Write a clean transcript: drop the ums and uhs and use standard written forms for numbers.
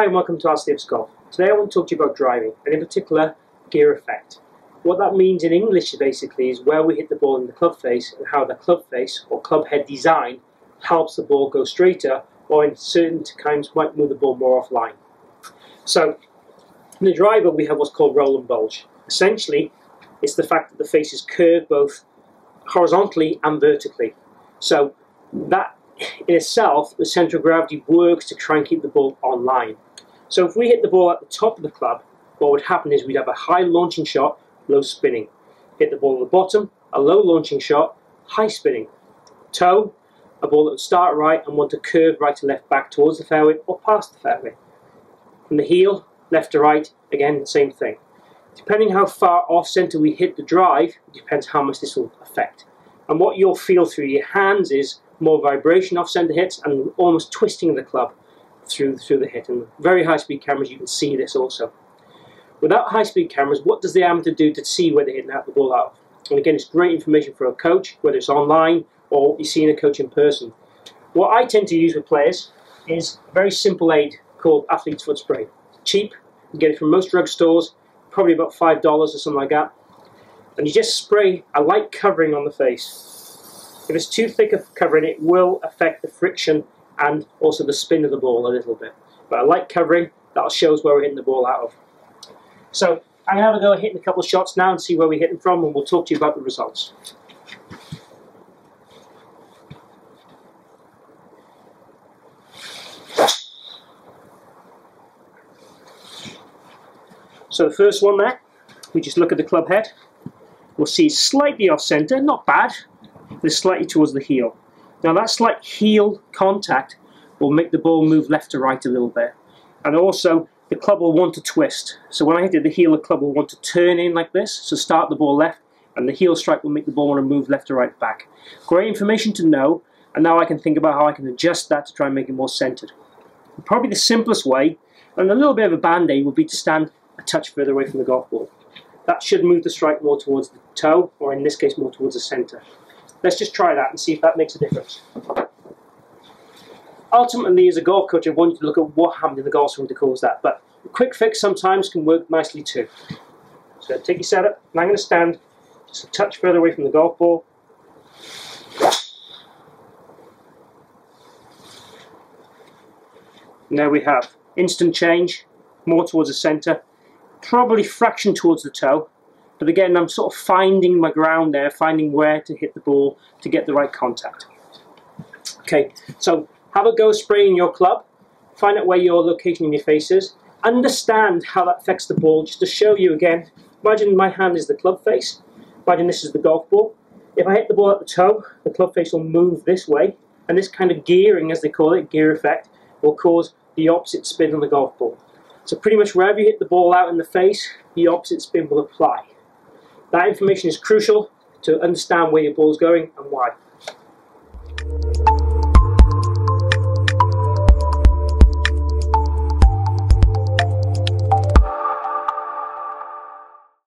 Hi and welcome to Alistair's Golf. Today I want to talk to you about driving, and in particular, gear effect. What that means in English basically is where we hit the ball in the club face and how the club face or club head design helps the ball go straighter, or in certain times might move the ball more offline. So, in the driver we have what's called roll and bulge. Essentially, it's the fact that the face is curved both horizontally and vertically. So that in itself, the centre of gravity works to try and keep the ball online. So if we hit the ball at the top of the club, what would happen is we'd have a high launching shot, low spinning. Hit the ball at the bottom, a low launching shot, high spinning. Toe, a ball that would start right and want to curve right to left back towards the fairway or past the fairway. From the heel, left to right, again the same thing. Depending how far off centre we hit the drive, it depends how much this will affect. And what you'll feel through your hands is more vibration off centre hits and almost twisting the club through the hit. And very high speed cameras, you can see this also. Without high speed cameras, what does the amateur do to see where they're hitting the ball out? And again, it's great information for a coach, whether it's online or you're seeing a coach in person. What I tend to use with players is a very simple aid called athlete's foot spray. Cheap, you get it from most drugstores, probably about $5 or something like that. And you just spray a light covering on the face. If it's too thick of covering, it will affect the friction and also the spin of the ball a little bit. But a light covering, that shows where we're hitting the ball out of. So I'm going to have a go at hitting a couple of shots now and see where we're hitting from, and we'll talk to you about the results. So the first one there, we just look at the club head. We'll see slightly off centre, not bad, but slightly towards the heel. Now that slight heel contact will make the ball move left to right a little bit. And also, the club will want to twist. So when I hit the heel, the club will want to turn in like this, so start the ball left, and the heel strike will make the ball want to move left to right back. Great information to know, and now I can think about how I can adjust that to try and make it more centered. Probably the simplest way, and a little bit of a band-aid, would be to stand a touch further away from the golf ball. That should move the strike more towards the toe, or in this case more towards the center. Let's just try that and see if that makes a difference. Ultimately, as a golf coach, I want you to look at what happened in the golf swing to cause that, but a quick fix sometimes can work nicely too. So take your setup, and I'm going to stand just a touch further away from the golf ball. And there we have instant change, more towards the center, probably fraction towards the toe. But again, I'm sort of finding my ground there, finding where to hit the ball to get the right contact. Okay, so have a go spraying your club, find out where your location in your face is, understand how that affects the ball, just to show you again. Imagine my hand is the club face, imagine this is the golf ball. If I hit the ball at the toe, the club face will move this way, and this kind of gearing, as they call it, gear effect, will cause the opposite spin on the golf ball. So pretty much wherever you hit the ball out in the face, the opposite spin will apply. That information is crucial to understand where your ball is going and why.